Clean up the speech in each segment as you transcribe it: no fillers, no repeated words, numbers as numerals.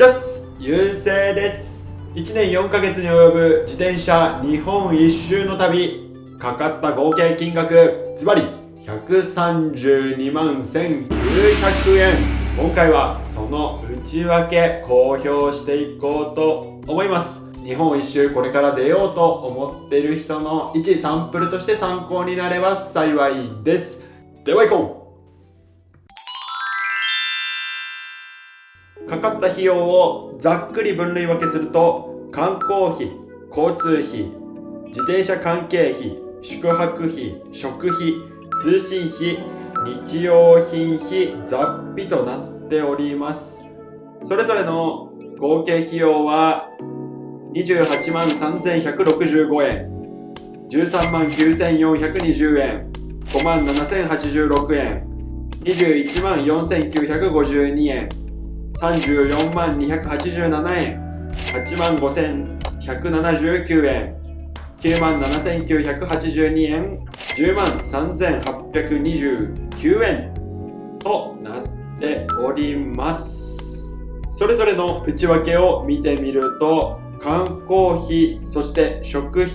チャスゆうせいです。1年4ヶ月に及ぶ自転車日本一周の旅、かかった合計金額ズバリ132万1900円。今回はその内訳公表していこうと思います。日本一周これから出ようと思っている人の一サンプルとして参考になれば幸いです。では行こう。かかった費用をざっくり分類分けすると、観光費、交通費、自転車関係費、宿泊費、食費、通信費、日用品費、雑費となっております。それぞれの合計費用は28万3165円、13万9420円、5万7086円、21万4952円、34万287円、8万5179円、9万7982円、10万3829円となっております。それぞれの内訳を見てみると、観光費、そして食費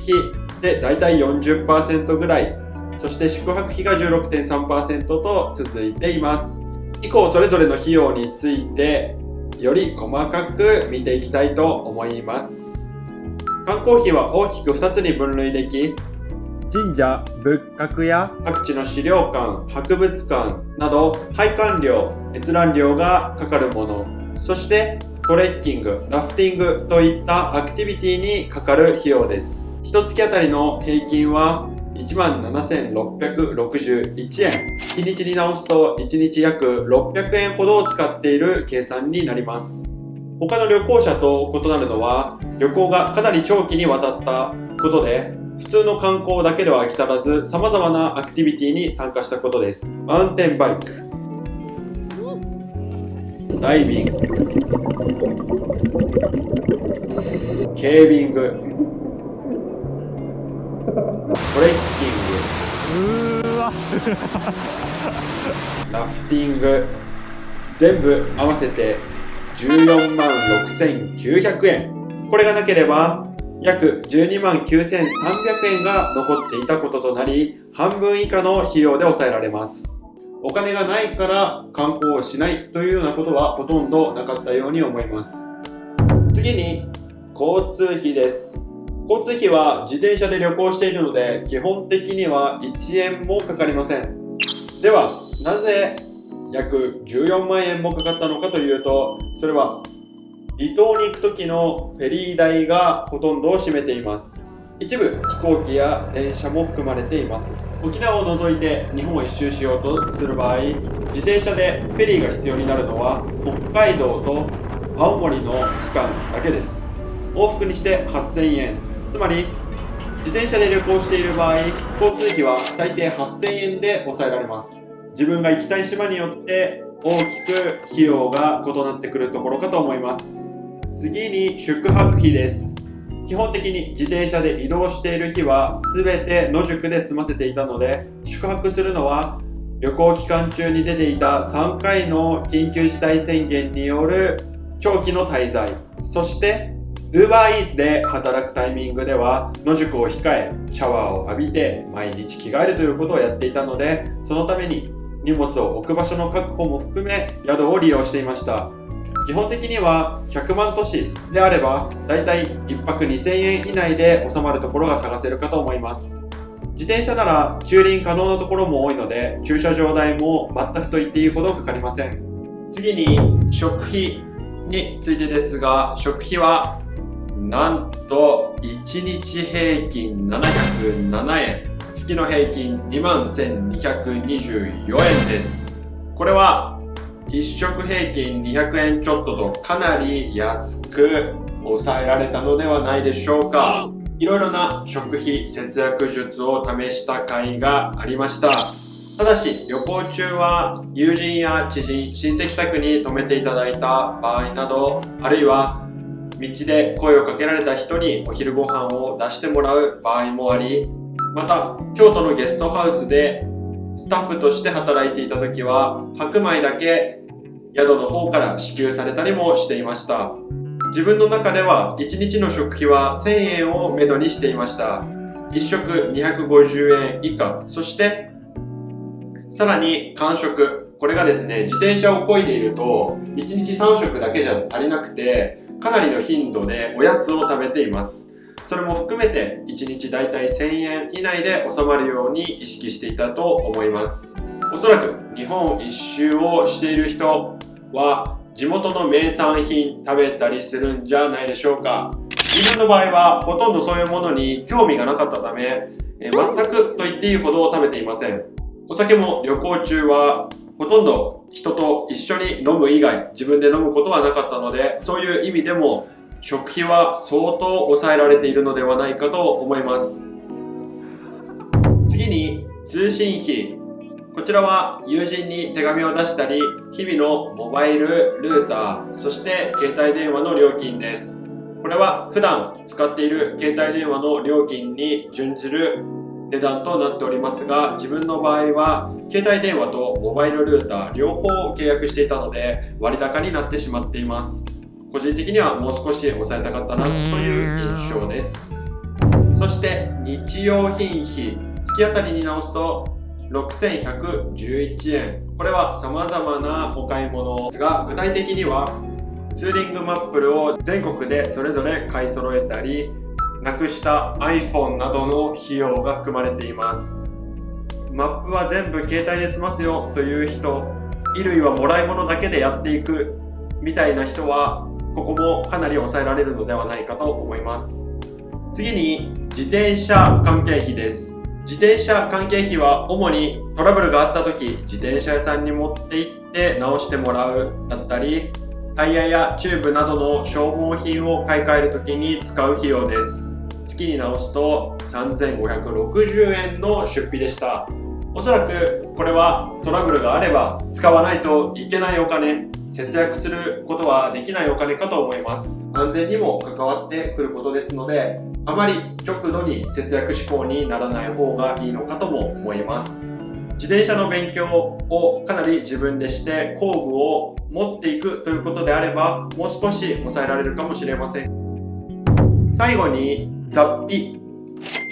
でだいたい 40% ぐらい、そして宿泊費が 16.3% と続いています。以降それぞれの費用についてより細かく見ていきたいと思います。観光費は大きく2つに分類でき、神社仏閣や各地の資料館、博物館など拝観料、閲覧料がかかるもの、そしてトレッキング、ラフティングといったアクティビティにかかる費用です。1月あたりの平均は1万7661円。日にちに直すと1日約600円ほどを使っている計算になります。他の旅行者と異なるのは、旅行がかなり長期にわたったことで、普通の観光だけでは飽き足らず、様々なアクティビティに参加したことです。マウンテンバイク、ダイビング、ケービング、トレッキング、ラフティング、全部合わせて14万6900円。これがなければ約12万9300円が残っていたこととなり、半分以下の費用で抑えられます。お金がないから観光をしないというようなことはほとんどなかったように思います。次に交通費です。交通費は自転車で旅行しているので、基本的には1円もかかりません。では、なぜ約14万円もかかったのかというと、それは離島に行く時のフェリー代がほとんどを占めています。一部飛行機や電車も含まれています。沖縄を除いて日本を一周しようとする場合、自転車でフェリーが必要になるのは北海道と青森の区間だけです。往復にして8000円。つまり自転車で旅行している場合、交通費は最低8000円で抑えられます。自分が行きたい島によって大きく費用が異なってくるところかと思います。次に宿泊費です。基本的に自転車で移動している日は全て野宿で済ませていたので、宿泊するのは旅行期間中に出ていた3回の緊急事態宣言による長期の滞在、そしてUberEats で働くタイミングでは野宿を控え、シャワーを浴びて毎日着替えるということをやっていたので、そのために荷物を置く場所の確保も含め宿を利用していました。基本的には100万都市であればだいたい1泊2000円以内で収まるところが探せるかと思います。自転車なら駐輪可能なところも多いので、駐車場代も全くと言っていいほどかかりません。次に食費についてですが、食費はなんと1日平均707円、月の平均2万1224円です。これは1食平均200円ちょっととかなり安く抑えられたのではないでしょうか。いろいろな食費節約術を試した回がありました。ただし旅行中は友人や知人、親戚宅に泊めていただいた場合など、あるいは道で声をかけられた人にお昼ご飯を出してもらう場合もあり、また京都のゲストハウスでスタッフとして働いていた時は白米だけ宿の方から支給されたりもしていました。自分の中では1日の食費は1000円をめどにしていました。1食250円以下、そしてさらに間食、これがですね、自転車を漕いでいると1日3食だけじゃ足りなくて、かなりの頻度でおやつを食べています。それも含めて1日だいたい1000円以内で収まるように意識していたと思います。おそらく日本一周をしている人は地元の名産品食べたりするんじゃないでしょうか。自分の場合はほとんどそういうものに興味がなかったため、全くと言っていいほど食べていません。お酒も旅行中はほとんど人と一緒に飲む以外、自分で飲むことはなかったので、そういう意味でも食費は相当抑えられているのではないかと思います。次に通信費。こちらは友人に手紙を出したり、日々のモバイルルーター、そして携帯電話の料金です。これは普段使っている携帯電話の料金に準じる値段となっておりますが、自分の場合は携帯電話とモバイルルーター両方契約していたので割高になってしまっています。個人的にはもう少し抑えたかったなという印象です。そして日用品費、月当たりに直すと6111円。これは様々なお買い物ですが、具体的にはツーリングマップルを全国でそれぞれ買い揃えたり、なくした iPhone などの費用が含まれています。マップは全部携帯で済ますよという人、衣類はもらい物だけでやっていくみたいな人は、ここもかなり抑えられるのではないかと思います。次に自転車関係費です。自転車関係費は主にトラブルがあった時、自転車屋さんに持って行って直してもらうだったり、タイヤやチューブなどの消耗品を買い替える時に使う費用です。月に直すと3560円の出費でした。おそらくこれはトラブルがあれば使わないといけないお金、節約することはできないお金かと思います。安全にも関わってくることですので、あまり極度に節約志向にならない方がいいのかとも思います。自転車の勉強をかなり自分でして工具を持っていくということであれば、もう少し抑えられるかもしれません。最後に雑費。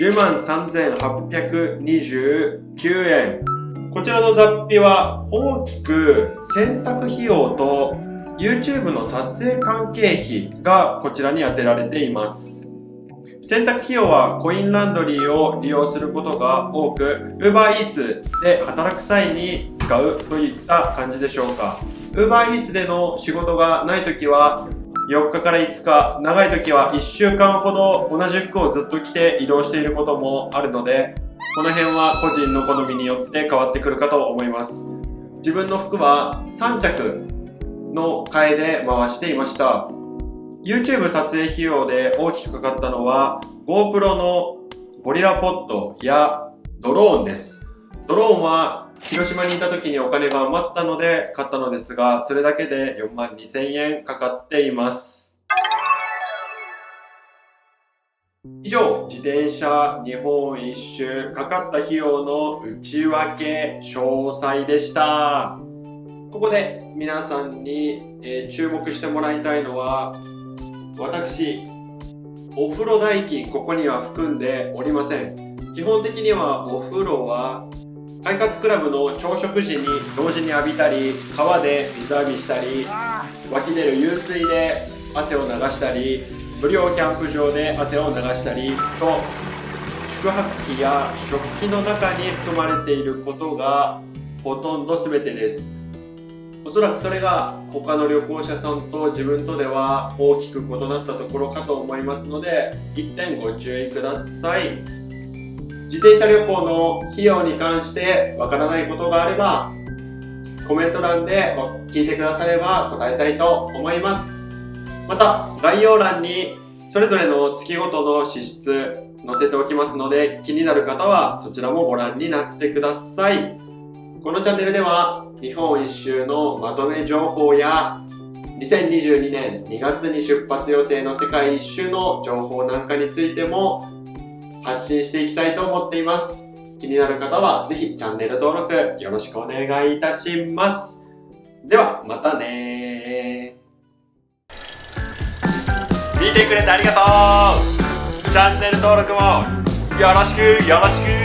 103,829円。こちらの雑費は大きく洗濯費用と YouTube の撮影関係費がこちらに充てられています。洗濯費用はコインランドリーを利用することが多く、Uber Eats で働く際に使うといった感じでしょうか。Uber Eats での仕事がないときは4日から5日、長い時は1週間ほど同じ服をずっと着て移動していることもあるので、この辺は個人の好みによって変わってくるかと思います。自分の服は3着の替えで回していました。YouTube 撮影費用で大きくかかったのは GoPro のゴリラポットやドローンです。ドローンは広島にいた時にお金が余ったので買ったのですが、それだけで42,000円かかっています。以上、自転車日本一周かかった費用の内訳詳細でした。ここで皆さんに、注目してもらいたいのは、私、お風呂代金ここには含んでおりません。基本的にはお風呂は快活クラブの朝食時に同時に浴びたり、川で水浴びしたり、湧き出る湧水で汗を流したり、無料キャンプ場で汗を流したりと、宿泊費や食費の中に含まれていることがほとんど全てです。おそらくそれが他の旅行者さんと自分とでは大きく異なったところかと思いますので、一点ご注意ください。自転車旅行の費用に関してわからないことがあれば、コメント欄で聞いてくだされば答えたいと思います。また、概要欄にそれぞれの月ごとの支出載せておきますので、気になる方はそちらもご覧になってください。このチャンネルでは、日本一周のまとめ情報や、2022年2月に出発予定の世界一周の情報なんかについても発信していきたいと思っています。気になる方はぜひチャンネル登録よろしくお願いいたします。ではまたね。見てくれてありがとう。チャンネル登録もよろしくよろしく。